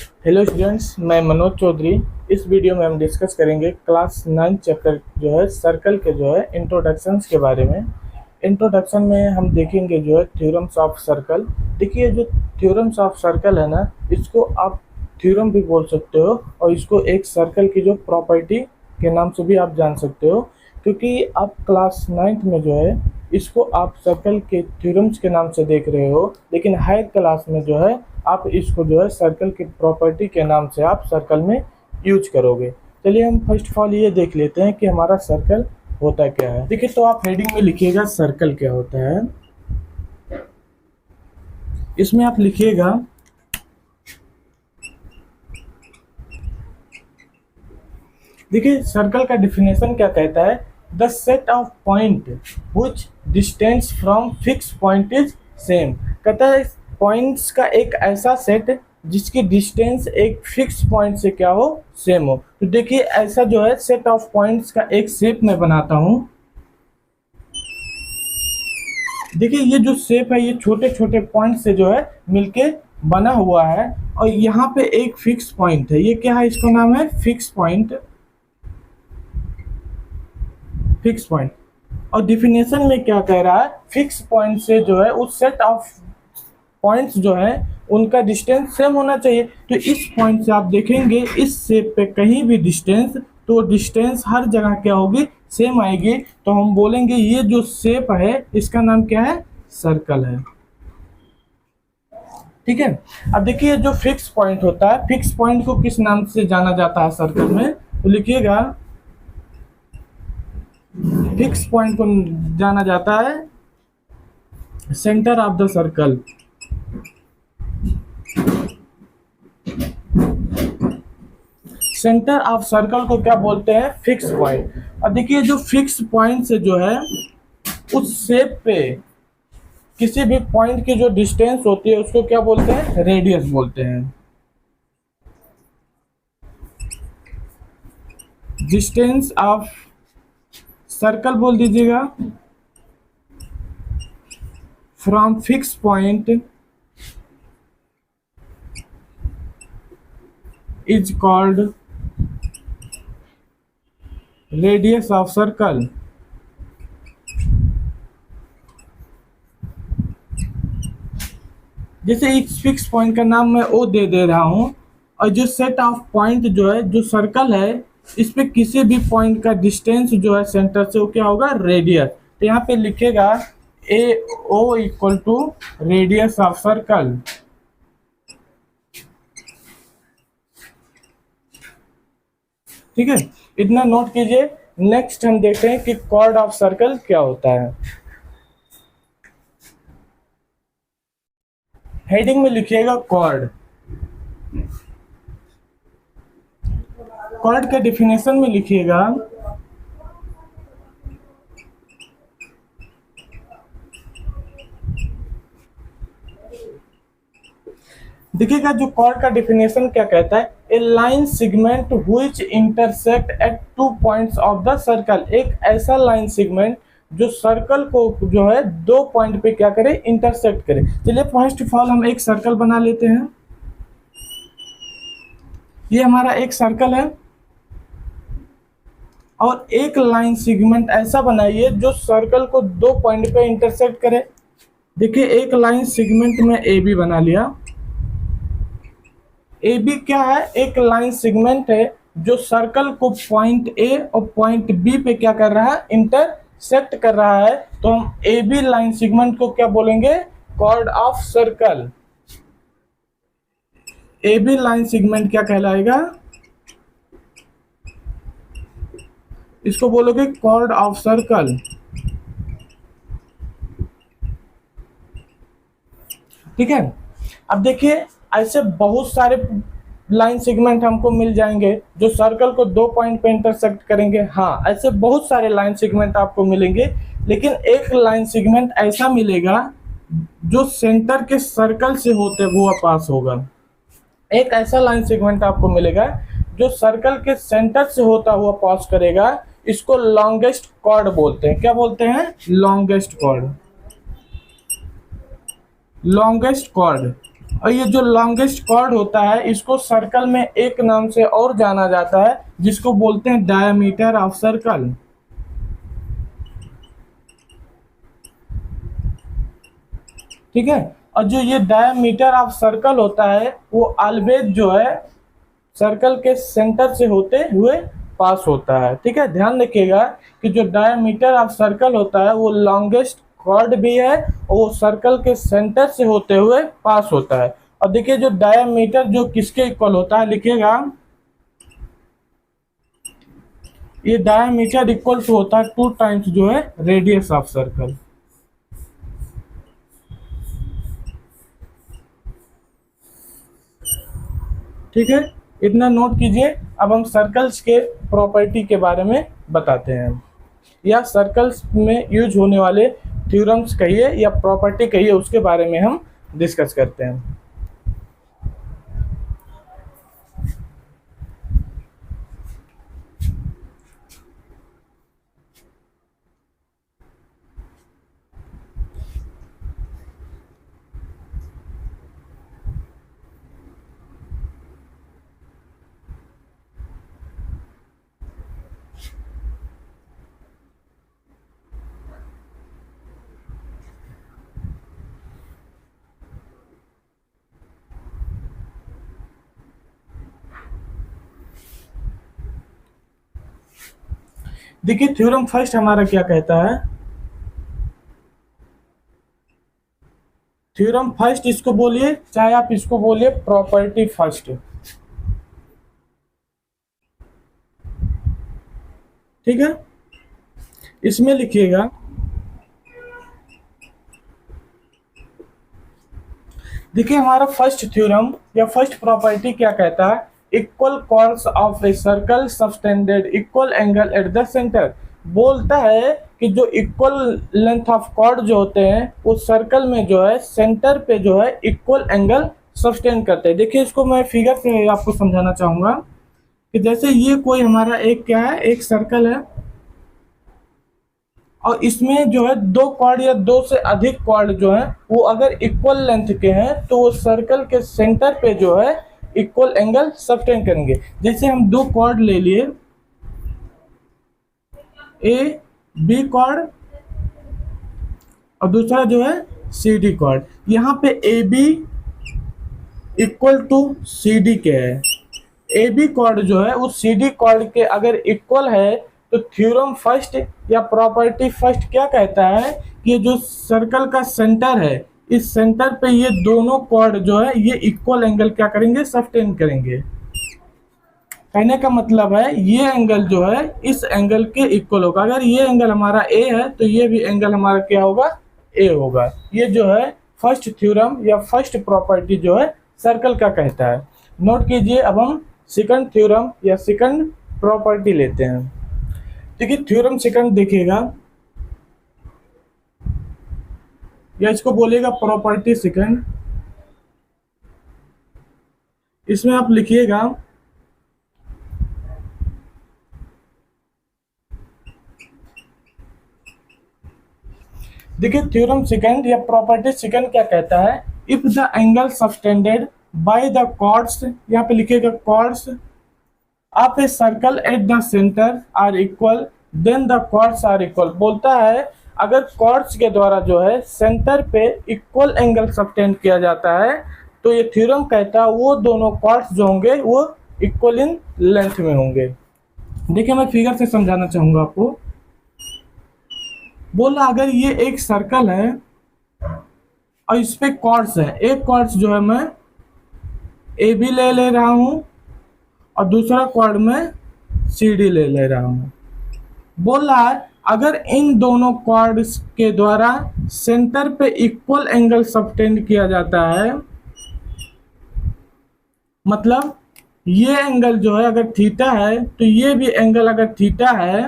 Hello students, मैं मनोज चौधरी। इस video में हम डिस्कस करेंगे क्लास 9 चैप्टर जो है सर्कल के जो है इंट्रोडक्शंस के बारे में। इंट्रोडक्शन में हम देखेंगे जो है थ्योरम्स ऑफ सर्कल। देखिए, जो थ्योरम्स ऑफ सर्कल है ना, इसको आप थ्योरम भी बोल सकते हो और इसको एक सर्कल की जो प्रॉपर्टी के नाम से भी आप जान सकते हो, क्योंकि आप क्लास 9th में जो है इसको आप सर्कल के थ्योरम्स के नाम से देख रहे हो, लेकिन हायर क्लास में जो है आप इसको जो है सर्कल की प्रॉपर्टी के नाम से आप सर्कल में यूज करोगे। चलिए हम फर्स्ट ऑफ ऑल ये देख लेते हैं कि हमारा सर्कल होता क्या है। देखिए, तो आप हेडिंग में लिखिएगा सर्कल क्या होता है। इसमें आप लिखिएगा देखिए सर्कल का डिफिनेशन क्या कहता है। The set of point which distance from fix point is same. कहता है पॉइंट्स का एक ऐसा सेट जिसकी डिस्टेंस एक फिक्स पॉइंट से क्या हो, सेम हो। तो देखिए ऐसा जो है सेट ऑफ पॉइंट्स का एक शेप मैं बनाता हूं। देखिए ये जो शेप है ये छोटे छोटे पॉइंट से जो है मिलके बना हुआ है, और यहाँ पे एक फिक्स पॉइंट है। ये क्या है, इसका नाम है फिक्स पॉइंट। फिक्स पॉइंट और डिफिनेशन में क्या कह रहा है, फिक्स पॉइंट से जो है उस सेट ऑफ पॉइंट्स जो है उनका डिस्टेंस सेम होना चाहिए। तो इस पॉइंट से आप देखेंगे इस शेप पे कहीं भी डिस्टेंस, तो डिस्टेंस हर जगह क्या होगी, सेम आएगी। तो हम बोलेंगे ये जो शेप है इसका नाम क्या है, सर्कल है। ठीक है। अब देखिए जो फिक्स पॉइंट होता है, फिक्स पॉइंट को किस नाम से जाना जाता है सर्कल में, तो लिखिएगा फिक्स पॉइंट को जाना जाता है centre of the circle. Centre of circle को क्या बोलते हैं, फिक्स पॉइंट। और देखिए जो फिक्स पॉइंट से जो है उस शेप पे किसी भी पॉइंट की जो डिस्टेंस होती है उसको क्या बोलते हैं, रेडियस बोलते हैं। डिस्टेंस ऑफ सर्कल बोल दीजिएगा from fix point is called radius of circle. जैसे इस फिक्स पॉइंट का नाम मैं ओ दे रहा हूं, और जो सेट ऑफ पॉइंट जो है जो सर्कल है इस पे किसी भी पॉइंट का डिस्टेंस जो है सेंटर से वो क्या होगा, रेडियस। तो यहाँ पे लिखेगा A O equal to radius of circle. ठीक है, इतना नोट कीजिए। नेक्स्ट हम देखते हैं कि कॉर्ड ऑफ सर्कल क्या होता है। हेडिंग में लिखिएगा कॉर्ड। कॉर्ड के डिफिनेशन में लिखिएगा देखिएगा जो कॉर्ड का डिफिनेशन क्या कहता है, a line segment which intersect at two points of the circle. एक ऐसा लाइन सेगमेंट जो सर्कल को जो है दो पॉइंट पे क्या करे, इंटरसेक्ट करे। चलिए फर्स्ट ऑफ ऑल हम एक सर्कल बना लेते हैं। ये हमारा एक सर्कल है और एक लाइन सेगमेंट ऐसा बनाइए जो सर्कल को दो पॉइंट पे इंटरसेक्ट करे। देखिए एक लाइन सेगमेंट में ए बी बना लिया। ए बी क्या है, एक लाइन सेगमेंट है जो सर्कल को पॉइंट ए और पॉइंट बी पे क्या कर रहा है, इंटरसेक्ट कर रहा है। तो हम ए बी लाइन सेगमेंट को क्या बोलेंगे, chord of circle. A B line segment क्या कहलाएगा, इसको बोलोगे कॉर्ड ऑफ सर्कल। ठीक है। अब देखिए ऐसे बहुत सारे लाइन सेगमेंट हमको मिल जाएंगे जो सर्कल को दो पॉइंट पे इंटरसेक्ट करेंगे। हाँ, ऐसे बहुत सारे लाइन सेगमेंट आपको मिलेंगे, लेकिन एक लाइन सेगमेंट ऐसा मिलेगा जो सेंटर के सर्कल से होते हुआ पास होगा। एक ऐसा लाइन सेगमेंट आपको मिलेगा जो सर्कल के सेंटर से होता हुआ पास करेगा। इसको लॉन्गेस्ट कॉर्ड बोलते हैं। क्या बोलते हैं, लॉन्गेस्ट कॉर्ड। Longest chord. और ये जो लॉन्गेस्ट कॉर्ड होता है इसको सर्कल में एक नाम से और जाना जाता है जिसको बोलते हैं डायमीटर ऑफ सर्कल। ठीक है। और जो ये डायमीटर ऑफ सर्कल होता है वो ऑलवेज जो है सर्कल के सेंटर से होते हुए पास होता है। ठीक है, ध्यान रखिएगा कि जो डायमीटर ऑफ सर्कल होता है वो लॉन्गेस्ट कॉर्ड भी है और वो सर्कल के सेंटर से होते हुए पास होता है। और देखिए जो डायमीटर जो किसके इक्वल होता है लिखिएगा, ये डायमीटर इक्वल टू होता है 2 टाइम्स जो है रेडियस ऑफ सर्कल। ठीक है, इतना नोट कीजिए। अब हम सर्कल्स के प्रॉपर्टी के बारे में बताते हैं, या सर्कल्स में यूज होने वाले थ्योरम्स कहिए या प्रॉपर्टी कहिए, उसके बारे में हम डिस्कस करते हैं। देखिए थ्योरम फर्स्ट हमारा क्या कहता है। थ्योरम फर्स्ट इसको बोलिए, चाहे आप इसको बोलिए प्रॉपर्टी फर्स्ट। ठीक है, इसमें लिखिएगा, देखिए हमारा फर्स्ट थ्योरम या फर्स्ट प्रॉपर्टी क्या कहता है, equal chords of a circle subtended equal angle at the centre. बोलता है कि जो इक्वल लेंथ ऑफ कॉर्ड जो होते हैं वो सर्कल में जो है सेंटर पे जो है इक्वल एंगल सस्टेन करते हैं। देखिए इसको मैं फिगर से आपको समझाना चाहूंगा कि जैसे ये कोई हमारा एक क्या है, एक सर्कल है और इसमें जो है 2 कॉर्ड या 2 से अधिक कॉर्ड जो है वो अगर इक्वल लेंथ के हैं तो वो सर्कल के सेंटर पे जो है इक्वल एंगल सस्टेन करेंगे। जैसे हम 2 कॉर्ड ले लिए, ए बी कॉर्ड और दूसरा जो है सी डी कॉर्ड। यहाँ पे A B equal to C D के है। ए बी कॉर्ड जो है उस सी डी कॉर्ड के अगर इक्वल है तो थ्योरम फर्स्ट या प्रॉपर्टी फर्स्ट क्या कहता है कि ये जो सर्कल का सेंटर है इस सेंटर पे ये दोनों कॉर्ड जो है ये इक्वल एंगल क्या करेंगे, सस्टेन करेंगे। कहने का मतलब है ये एंगल जो है इस एंगल के इक्वल होगा। अगर ये एंगल हमारा ए है तो ये भी एंगल हमारा क्या होगा, ए होगा। ये जो है फर्स्ट थ्योरम या फर्स्ट प्रॉपर्टी जो है सर्कल का कहता है। नोट कीजिए। अब हम सेकंड थ्योरम या सेकंड प्रॉपर्टी लेते हैं। देखिए थ्योरम सेकंड देखिएगा या इसको बोलेगा प्रॉपर्टी सेकंड। इसमें आप लिखिएगा, देखिए थ्योरम सेकंड या प्रॉपर्टी सेकंड क्या कहता है, if the angle subtended by the chords, यहाँ पे लिखिएगा chords of a circle at the centre are equal then the chords are equal. बोलता है अगर कॉर्ड्स के द्वारा जो है सेंटर पे इक्वल एंगल सबटेंड किया जाता है तो ये थ्योरम कहता है वो दोनों कॉर्ड्स जो होंगे वो इक्वल इन लेंथ में होंगे। देखिए मैं फिगर से समझाना चाहूंगा आपको। बोला अगर ये एक सर्कल है और इस पे कॉर्ड्स है, एक कॉर्ड्स जो है मैं ए बी ले रहा हूं और दूसरा कॉर्ड में सी डी ले रहा हूं। बोल रहा है अगर इन दोनों कॉर्ड्स के द्वारा सेंटर पे इक्वल एंगल सबटेंड किया जाता है, मतलब ये एंगल जो है अगर थीटा है तो ये भी एंगल अगर थीटा है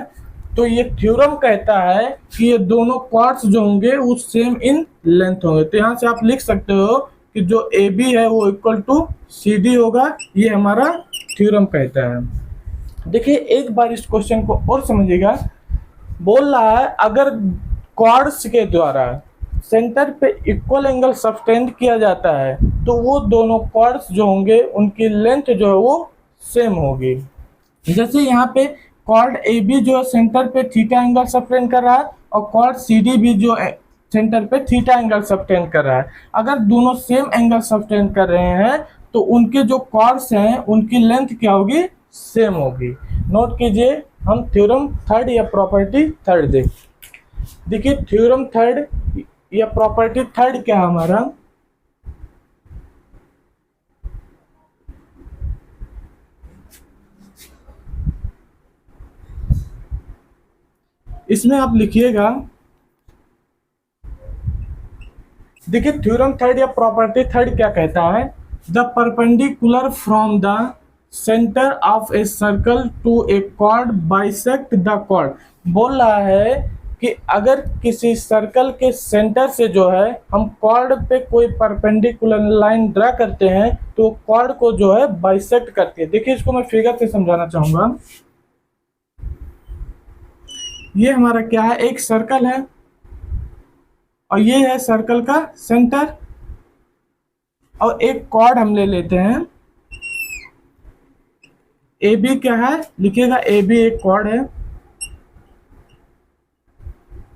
तो ये थ्योरम कहता है कि ये दोनों कॉर्ड्स जो होंगे वो सेम इन लेंथ होंगे। तो यहाँ से आप लिख सकते हो कि जो ए बी है वो इक्वल टू सी डी होगा। ये हमारा थ्योरम कहता है। देखिए एक बार इस क्वेश्चन को और समझिएगा। बोल रहा है अगर कॉर्ड्स के द्वारा सेंटर पे इक्वल एंगल सब्टेंड किया जाता है तो वो दोनों कॉर्ड्स जो होंगे उनकी लेंथ जो है वो सेम होगी। जैसे यहाँ पे कॉर्ड ए बी जो है सेंटर पे थीटा एंगल सबटेंड कर रहा है और कॉर्ड सी डी भी जो है सेंटर पे थीटा एंगल सबटेंड कर रहा है। अगर दोनों सेम एंगल सबटेंड कर रहे हैं तो उनके जो कॉर्ड्स हैं उनकी लेंथ क्या होगी, सेम होगी। नोट कीजिए, हम थ्योरम थर्ड या प्रॉपर्टी थर्ड देखिए थ्योरम थर्ड या प्रॉपर्टी थर्ड क्या है हमारा, इसमें आप लिखिएगा, देखिए थ्योरम थर्ड या प्रॉपर्टी थर्ड क्या कहता है, the perpendicular from the centre of a circle to a chord bisect the chord. बोल रहा है कि अगर किसी सर्कल के सेंटर से जो है हम कॉर्ड पे कोई परपेंडिकुलर लाइन ड्रा करते हैं तो कॉर्ड को जो है बाइसेक्ट करती है। देखिए इसको मैं फिगर से समझाना चाहूंगा। ये हमारा क्या है, एक सर्कल है और ये है सर्कल का सेंटर, और एक कॉर्ड हम ले लेते हैं ए बी, क्या है लिखिएगा ए बी एक कॉर्ड है,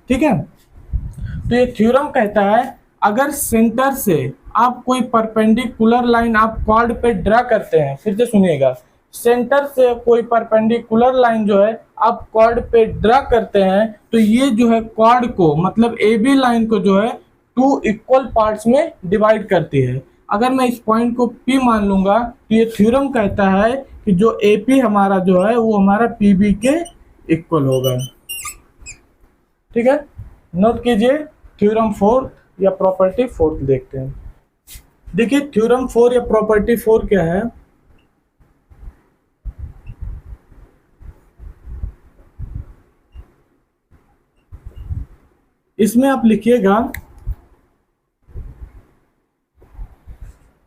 ठीक है। तो ये थ्योरम कहता है अगर सेंटर से आप कोई परपेंडिकुलर लाइन आप कॉर्ड पे ड्रा करते हैं, फिर से सुनिएगा, सेंटर से कोई परपेंडिकुलर लाइन जो है आप कॉर्ड पे ड्रा करते हैं तो ये जो है कॉर्ड को मतलब ए बी लाइन को जो है टू इक्वल पार्ट्स में डिवाइड करती है। अगर मैं इस पॉइंट को P मान लूंगा तो ये थ्योरम कहता है कि जो AP हमारा जो है वो हमारा PB के इक्वल होगा, ठीक है। नोट कीजिए थ्योरम फोर्थ या प्रॉपर्टी फोर्थ देखते हैं। देखिए थ्योरम फोर या प्रॉपर्टी फोर क्या है, इसमें आप लिखिएगा,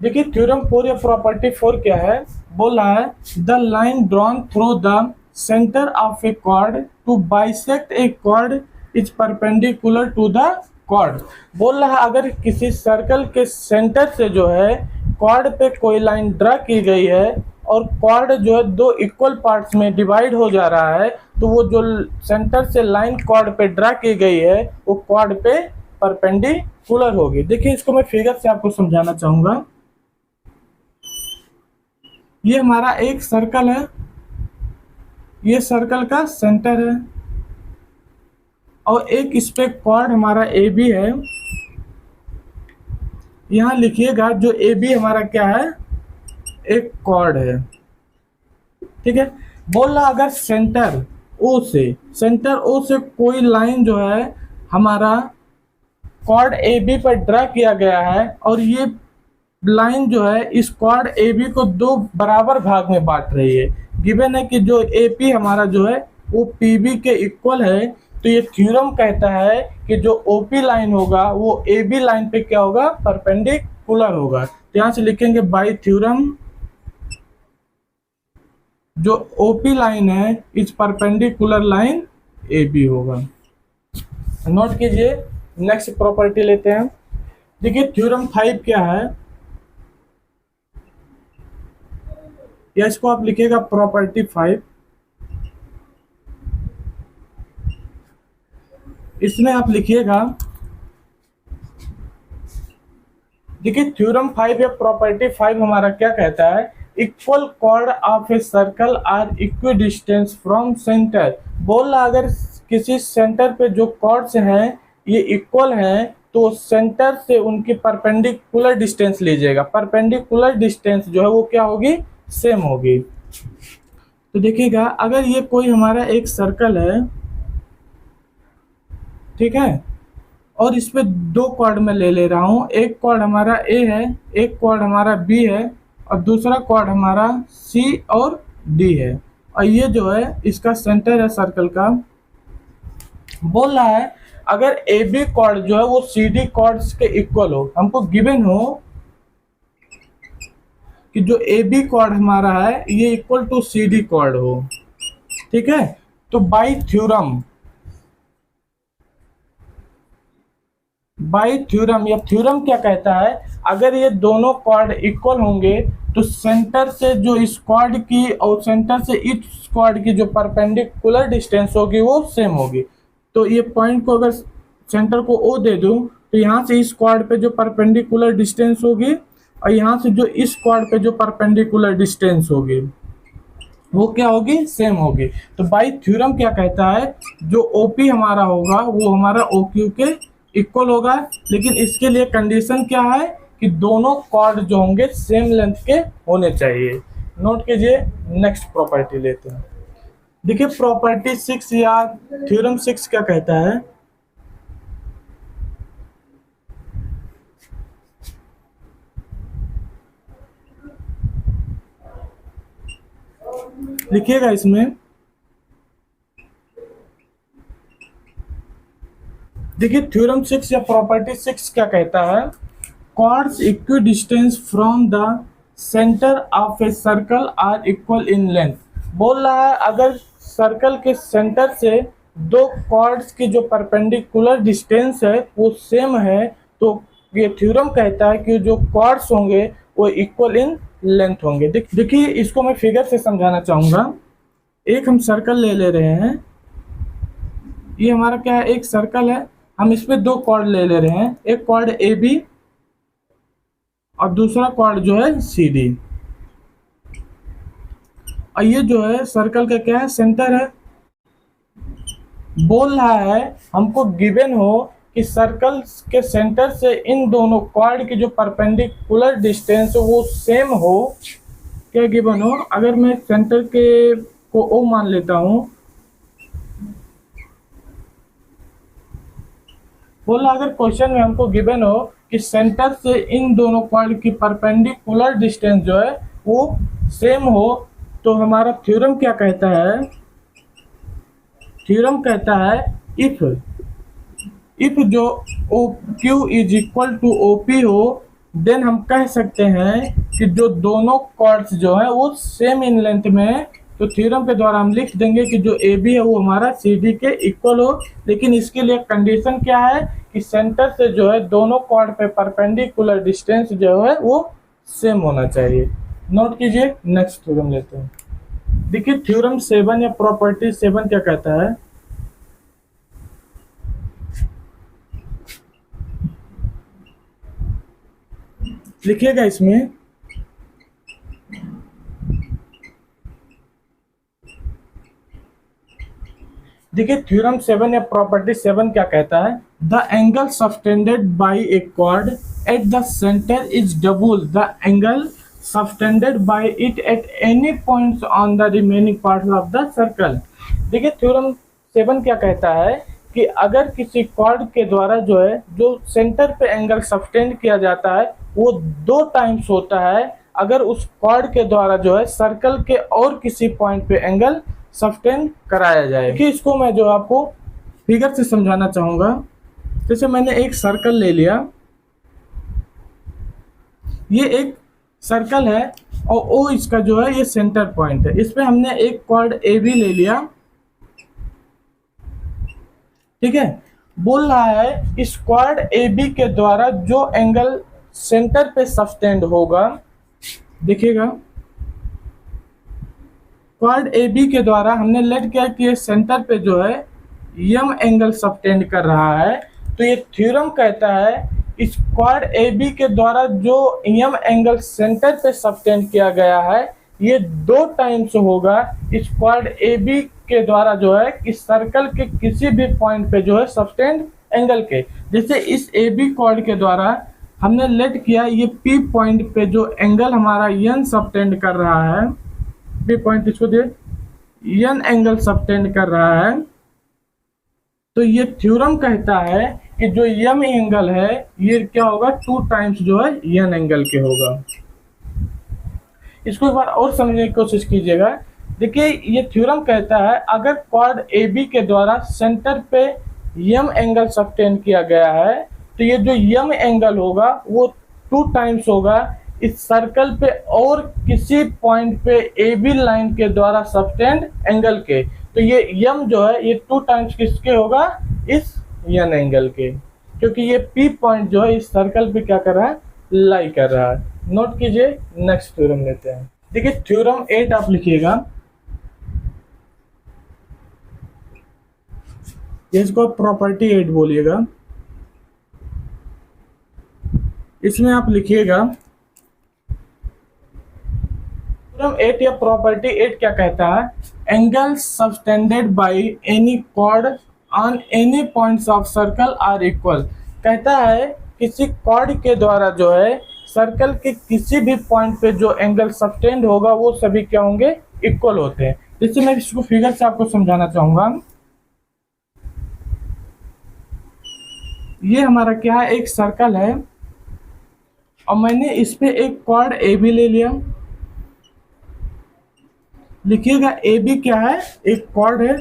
देखिए थ्योरम फोर या प्रॉपर्टी फोर क्या है, बोल रहा है the line drawn through the centre of a chord to bisect a chord is perpendicular to the chord. बोल रहा है अगर किसी सर्कल के सेंटर से जो है कॉर्ड पे कोई लाइन ड्रा की गई है और कॉर्ड जो है दो इक्वल पार्ट्स में डिवाइड हो जा रहा है तो वो जो सेंटर से लाइन कॉर्ड पे ड्रा की गई है वो कॉर्ड पे परपेंडिकुलर होगी। देखिए इसको मैं फिगर से आपको समझाना चाहूंगा। ये हमारा एक सर्कल है, ये सर्कल का सेंटर है और एक इस पे कॉर्ड हमारा ए बी है। यहां लिखिएगा जो ए बी हमारा क्या है, एक कॉर्ड है, ठीक है। बोल रहा अगर सेंटर ओ से कोई लाइन जो है हमारा कॉर्ड ए बी पर ड्रा किया गया है और ये लाइन जो है इस कॉर्ड ए बी को दो बराबर भाग में बांट रही है। गिवन है कि जो ए पी हमारा जो है वो पी बी के इक्वल है, तो ये थ्योरम कहता है कि जो ओ पी लाइन होगा वो ए बी लाइन पे क्या होगा, परपेंडिकुलर होगा। तो यहाँ से लिखेंगे बाय थ्योरम जो ओ पी लाइन है इस परपेंडिकुलर लाइन ए बी होगा। नोट कीजिए, नेक्स्ट प्रॉपर्टी लेते हैं। देखिए थ्योरम 5 क्या है, या इसको आप लिखिएगा प्रॉपर्टी 5। इसमें आप लिखिएगा, देखिए थ्योरम 5 या प्रॉपर्टी 5 हमारा क्या कहता है, equal chord of a circle are equidistance from centre. बोल रहा अगर किसी सेंटर पे जो कॉर्ड्स हैं ये इक्वल हैं तो सेंटर से उनकी परपेंडिकुलर डिस्टेंस लीजिएगा। परपेंडिकुलर डिस्टेंस जो है वो क्या होगी, सेम होगी। तो देखिएगा अगर ये कोई हमारा एक सर्कल है, ठीक है, और इस पे दो कॉर्ड में ले रहा हूं, एक कॉर्ड हमारा ए है, एक कॉर्ड हमारा बी है और दूसरा कॉर्ड हमारा सी और डी है, और ये जो है इसका सेंटर है सर्कल का। बोल रहा है अगर ए बी कॉर्ड जो है वो सी डी कॉर्ड्स के इक्वल हो, हमको गिवन हो कि जो ए बी कॉर्ड हमारा है ये equal to C D chord हो, ठीक है। तो बाय थ्योरम या थ्योरम क्या कहता है, अगर ये दोनों कॉर्ड इक्वल होंगे तो सेंटर से जो इस कॉर्ड की और सेंटर से इस कॉर्ड की जो परपेंडिकुलर डिस्टेंस होगी वो सेम होगी। तो ये पॉइंट को अगर सेंटर को ओ दे दूं तो यहाँ से इस कॉर्ड पे जो परपेंडिकुलर डिस्टेंस होगी और यहाँ से जो इस कॉर्ड पे जो परपेंडिकुलर डिस्टेंस होगी वो क्या होगी, सेम होगी। तो बाई थ्योरम क्या कहता है, जो ओपी हमारा होगा वो हमारा ओक्यू के इक्वल होगा, लेकिन इसके लिए कंडीशन क्या है कि दोनों कॉर्ड जो होंगे सेम लेंथ के होने चाहिए। नोट कीजिए, नेक्स्ट प्रॉपर्टी लेते हैं। देखिए प्रॉपर्टी 6 या थ्योरम 6 क्या कहता है, लिखिएगा इसमें। देखिए थ्योरम 6 या प्रॉपर्टी 6 क्या कहता है, chords equidistance from the centre of a circle are equal in length. बोल रहा है अगर सर्कल के सेंटर से दो कॉर्ड्स की जो परपेंडिकुलर डिस्टेंस है वो सेम है, तो ये थ्योरम कहता है कि जो कॉर्ड्स होंगे वो इक्वल इन लेंथ होंगे। देखिए इसको मैं फिगर से समझाना चाहूँगा। एक हम सर्कल ले रहे हैं, ये हमारा क्या है, एक सर्कल है, हम इस पे दो कॉर्ड ले रहे हैं, एक कॉर्ड ए बी और दूसरा कॉर्ड जो है सी डी। और ये जो है सर्कल का क्या है, सेंटर है। बोल रहा है हमको गिवन हो कि सर्कल के सेंटर से इन दोनों कॉर्ड की जो परपेंडिकुलर डिस्टेंस है वो सेम हो। क्या गिवन हो, अगर मैं सेंटर के को ओ मान लेता हूं, बोला अगर क्वेश्चन में हमको गिवन हो कि सेंटर से इन दोनों कॉर्ड की परपेंडिकुलर डिस्टेंस जो है वो सेम हो, तो हमारा थ्योरम क्या कहता है, थ्योरम कहता है इफ जो O Q is equal to O P हो, देन हम कह सकते हैं कि जो दोनों कॉर्ड्स जो है वो सेम इन लेंथ में है। तो थ्योरम के द्वारा हम लिख देंगे कि जो ए बी है वो हमारा सी डी के इक्वल हो, लेकिन इसके लिए कंडीशन क्या है कि सेंटर से जो है दोनों कॉर्ड पे परपेंडिकुलर डिस्टेंस जो है वो सेम होना चाहिए। नोट कीजिए, नेक्स्ट थ्योरम लेते हैं। देखिए थ्योरम 7 या प्रॉपर्टी 7 क्या कहता है, लिखिएगा इसमें। देखिए थ्योरम 7 या प्रॉपर्टी 7 क्या कहता है, the angle subtended by a chord at the centre is double the angle subtended by it at any points on the remaining parts of the circle. देखिए थ्योरम 7 क्या कहता है कि अगर किसी कॉर्ड के द्वारा जो है जो सेंटर पे एंगल सबटेंड किया जाता है वो 2 टाइम्स होता है अगर उस कॉर्ड के द्वारा जो है सर्कल के और किसी पॉइंट पे एंगल सबटेंड कराया जाए। कि इसको मैं जो आपको फिगर से समझाना चाहूँगा। जैसे मैंने एक सर्कल ले लिया, ये एक सर्कल है और ओ इसका जो है ये सेंटर पॉइंट है, इस पे हमने एक कॉर्ड ए बी ले लिया, ठीक है। बोल रहा है इस कॉर्ड ए बी के द्वारा जो एंगल सेंटर पे सबटेंड होगा, देखिएगा कॉर्ड ए बी के द्वारा हमने लेट किया कि सेंटर पे जो है यम एंगल सबटेंड कर रहा है, तो ये थ्योरम कहता है इस कॉर्ड ए बी के द्वारा जो यम एंगल सेंटर पे सबटेंड किया गया है ये 2 टाइम्स होगा इस कॉर्ड ए बी के द्वारा जो है इस सर्कल के किसी भी पॉइंट पे जो है सबटेंड एंगल के। जैसे इस ए बी कॉर्ड के द्वारा हमने लेट किया ये पी पॉइंट पे जो एंगल हमारा यन सबटेंड कर रहा है, पी पॉइंट इसको दे यन एंगल सबटेंड कर रहा है, तो ये थ्योरम कहता है कि जो यम एंगल है ये क्या होगा 2 टाइम्स जो है यन एंगल के होगा। इसको एक बार और समझने की कोशिश कीजिएगा। देखिए ये थ्योरम कहता है अगर कॉर्ड ए बी के द्वारा सेंटर पे यम एंगल सबटेंड किया गया है तो ये जो यम एंगल होगा वो 2 टाइम्स होगा इस सर्कल पे और किसी पॉइंट पे ए बी लाइन के द्वारा सबटेंड एंगल के। तो ये यम जो है ये 2 टाइम्स किसके होगा, इस यन एंगल के, क्योंकि ये पी पॉइंट जो है इस सर्कल पे क्या कर रहा है, लाई कर रहा है। नोट कीजिए, नेक्स्ट थ्योरम लेते हैं। देखिए थ्योरम 8 आप लिखिएगा, इसको प्रॉपर्टी 8 बोलिएगा। इसमें आप लिखिएगा थ्योरम 8 या प्रॉपर्टी 8 क्या कहता है, angle subtended by any chord on any points of circle are equal. कहता है किसी कॉर्ड के द्वारा जो है सर्कल के किसी भी पॉइंट पे जो एंगल सबटेंड होगा वो सभी क्या होंगे, इक्वल होते हैं। जैसे मैं इसको फिगर से आपको समझाना चाहूंगा। ये हमारा क्या है, एक सर्कल है और मैंने इस पे एक कॉर्ड ए बी ले लिया। लिखिएगा ए बी क्या है, एक कॉर्ड है।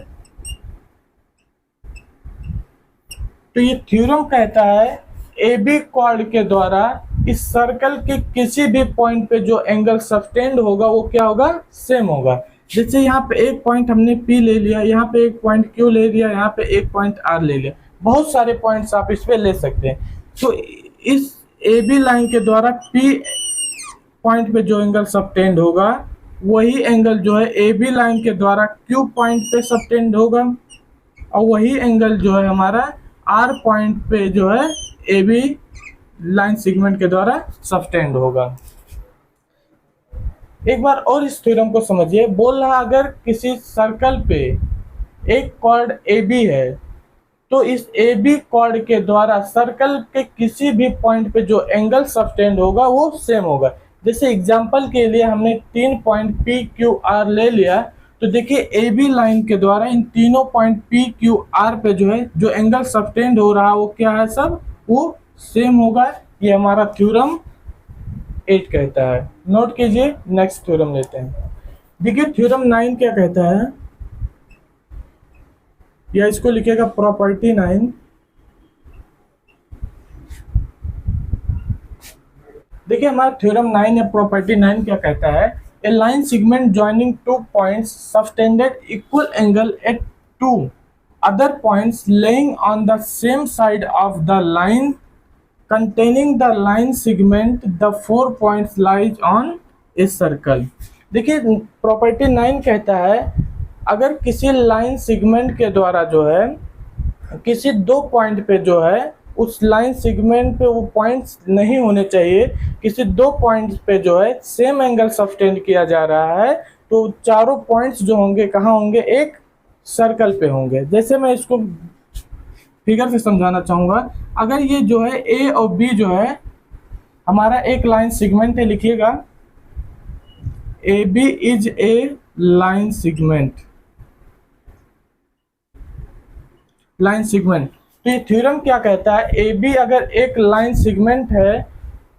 तो ये थ्योरम कहता है ए बी कॉर्ड के द्वारा इस सर्कल के किसी भी पॉइंट पे जो एंगल सबटेंड होगा वो क्या होगा, सेम होगा। जैसे यहाँ पे एक पॉइंट हमने P ले लिया, यहाँ पे एक पॉइंट Q ले लिया, यहाँ पे एक पॉइंट R ले लिया, बहुत सारे पॉइंट्स आप इस पे ले सकते हैं। तो इस ए बी लाइन के द्वारा P पॉइंट पे जो एंगल सबटेंड होगा वही एंगल जो है ए बी लाइन के द्वारा Q पॉइंट पे सबटेंड होगा, और वही एंगल जो है हमारा R पॉइंट पे जो है ए बी लाइन सेगमेंट के द्वारा सबटेंड होगा। एक बार और इस थ्योरम को समझिए। बोल रहा अगर किसी सर्कल पे एक कॉर्ड ए बी है तो इस ए बी कॉर्ड के द्वारा सर्कल के किसी भी पॉइंट पे जो एंगल सबटेंड होगा वो सेम होगा। जैसे एग्जांपल के लिए हमने 3 पॉइंट P Q R ले लिया, तो देखिए ए बी लाइन के द्वारा इन तीनों पॉइंट P Q R पे जो है जो एंगल सबटेंड हो रहा है वो क्या है, सब वो सेम होगा। ये हमारा थ्योरम 8 कहता है। नोट कीजिए, नेक्स्ट थ्योरम लेते हैं। देखिए थ्योरम 9 क्या कहता है, या इसको लिखिएगा प्रॉपर्टी 9। देखिए हमारा थ्योरम 9 या प्रॉपर्टी 9 क्या कहता है, a line segment joining two points subtended equal angle at two other points lying on the same side of the line containing the line segment the 4 points lies on a circle. देखिए property 9 कहता है अगर किसी line segment के द्वारा जो है किसी दो पॉइंट पे जो है उस लाइन सेगमेंट पे वो पॉइंट्स नहीं होने चाहिए, किसी दो पॉइंट्स पे जो है सेम एंगल सबटेंड किया जा रहा है, तो चारों पॉइंट्स जो होंगे कहाँ होंगे, एक सर्कल पे होंगे। जैसे मैं इसको फिगर से समझाना चाहूँगा। अगर ये जो है ए और बी जो है हमारा एक लाइन सेगमेंट है, लिखिएगा A B is a line segment, line segment. तो ये थ्योरम क्या कहता है, ए बी अगर एक लाइन सेगमेंट है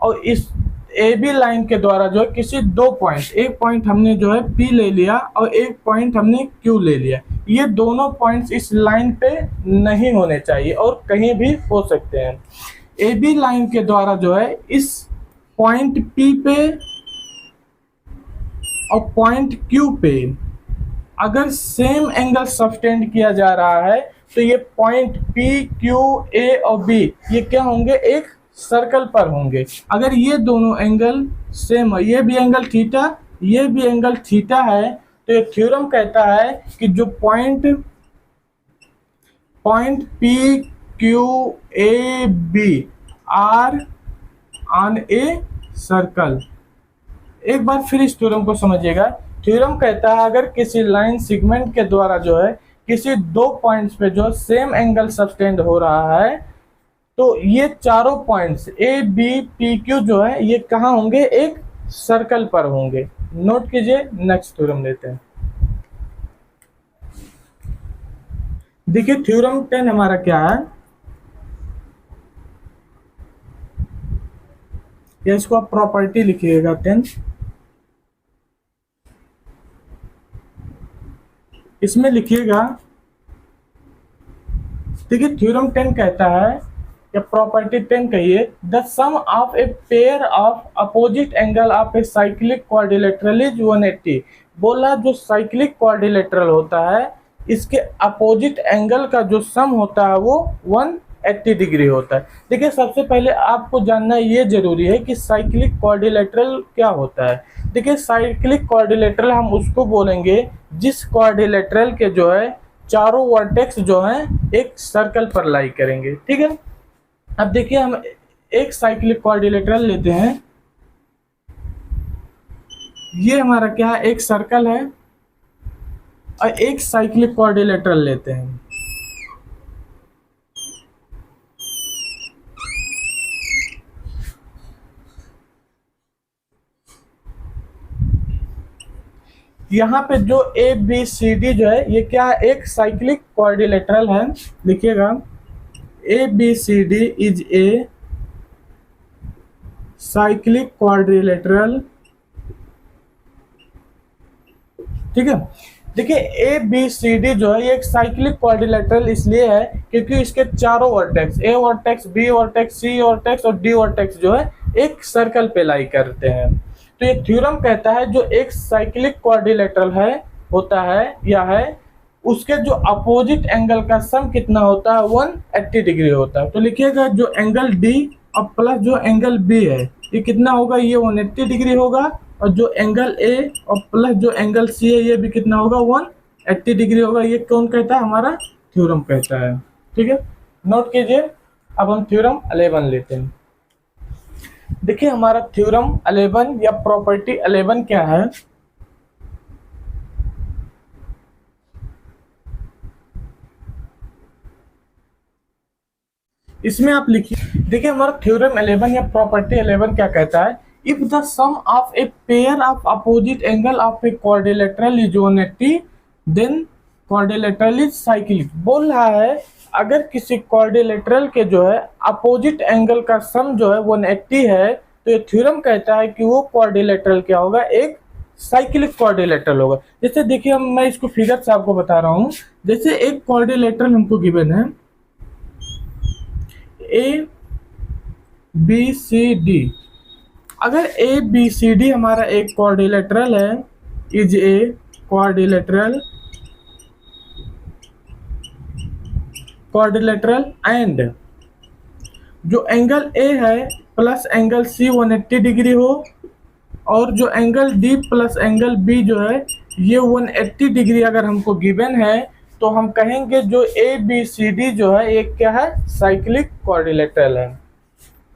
और इस ए बी लाइन के द्वारा जो है किसी दो पॉइंट, एक पॉइंट हमने जो है P ले लिया और एक पॉइंट हमने Q ले लिया, ये दोनों पॉइंट्स इस लाइन पे नहीं होने चाहिए और कहीं भी हो सकते हैं। ए बी लाइन के द्वारा जो है इस पॉइंट P पे और पॉइंट Q पे अगर सेम एंगल सबटेंड किया जा रहा है तो ये पॉइंट P, Q, A और B ये क्या होंगे, एक सर्कल पर होंगे। अगर ये दोनों एंगल सेम है, ये भी एंगल थीटा, ये भी एंगल थीटा है, तो ये थ्योरम कहता है कि जो point P, Q, A, B are on a circle. एक बार फिर इस थ्योरम को समझिएगा। थ्योरम कहता है अगर किसी लाइन सेगमेंट के द्वारा जो है किसी दो पॉइंट्स पे जो सेम एंगल सबटेंड हो रहा है तो ये चारों points A B P Q जो है ये कहाँ होंगे, एक सर्कल पर होंगे। नोट कीजिए, नेक्स्ट थ्योरम लेते हैं। देखिए थ्योरम 10 हमारा क्या है, या इसको आप प्रॉपर्टी लिखिएगा 10। इसमें लिखिएगा, देखिए थ्योरम 10 कहता है या प्रॉपर्टी 10 कहिए, the sum of a pair of opposite angle of a cyclic quadrilateral is 180। बोला जो साइक्लिक क्वाड्रिलेटरल होता है इसके अपोजिट एंगल का जो सम होता है वो 180 डिग्री होता है। देखिए सबसे पहले आपको जानना ये जरूरी है कि साइक्लिक क्वाड्रिलेटरल क्या होता है। देखिए साइक्लिक क्वाड्रिलेटरल हम उसको बोलेंगे जिस क्वाड्रिलेटरल के जो है चारों वर्टेक्स जो है एक सर्कल पर लाई करेंगे, ठीक है। अब देखिए हम एक साइक्लिक क्वाड्रिलेटरल लेते हैं, ये हमारा क्या है, एक सर्कल है, और एक साइक्लिक क्वाड्रिलेटरल लेते हैं। यहाँ पे जो ए बी सी डी जो है ये क्या है, एक साइक्लिक क्वाड्रिलेटरल है। लिखिएगा A B C D is a cyclic quadrilateral, ठीक है। देखिए ए बी सी डी जो है ये एक साइक्लिक क्वाड्रिलेटरल इसलिए है क्योंकि इसके चारों vertex A vertex B vertex C vertex और डी वर्टेक्स जो है एक सर्कल पे लाई करते हैं। तो ये थ्योरम कहता है जो एक साइक्लिक क्वाड्रिलेटरल है होता है या है उसके जो अपोजिट एंगल का सम कितना होता है 180 डिग्री होता है। तो लिखिएगा जो एंगल डी और प्लस जो एंगल बी है ये कितना होगा, ये 180 डिग्री होगा, और जो एंगल ए और प्लस जो एंगल सी है ये भी कितना होगा 180 डिग्री होगा। ये कौन कहता है, हमारा थ्योरम कहता है, ठीक है। नोट कीजिए। अब हम थ्योरम 11 लेते हैं। देखिए हमारा थ्योरम 11 या प्रॉपर्टी 11 क्या है। इसमें आप लिखिए, देखिए हमारा थ्योरम 11 या प्रॉपर्टी 11 क्या कहता है, if the sum of a pair of opposite angle of a quadrilateral is 180 then quadrilateral is cyclic. बोल रहा है अगर किसी क्वाड्रिलेटरल के जो है अपोजिट एंगल का सम जो है 180 है तो ये थ्योरम कहता है कि वो क्वाड्रिलेटरल क्या होगा, एक साइक्लिक क्वाड्रिलेटरल होगा। जैसे देखिए मैं इसको फिगर से आपको बता रहा हूँ। जैसे एक क्वाड्रिलेटरल हमको गिवन है ए बी सी डी, अगर ए बी सी डी हमारा एक क्वाड्रिलेटरल है, इज ए क्वाड्रिलेटरल एंड जो एंगल ए है प्लस एंगल सी 180 डिग्री हो और जो angle D plus angle B जो है ये 180 डिग्री अगर हमको गिवन है तो हम कहेंगे जो ए बी सी डी जो है एक क्या है, साइक्लिक क्वाड्रिलेटरल है।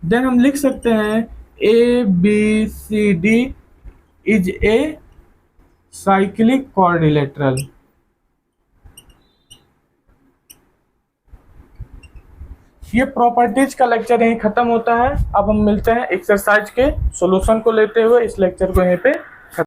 देन हम लिख सकते हैं A B C D is a cyclic quadrilateral. ये प्रॉपर्टीज का लेक्चर यहीं खत्म होता है। अब हम मिलते हैं एक्सरसाइज के सॉल्यूशन को लेते हुए। इस लेक्चर को यहीं पे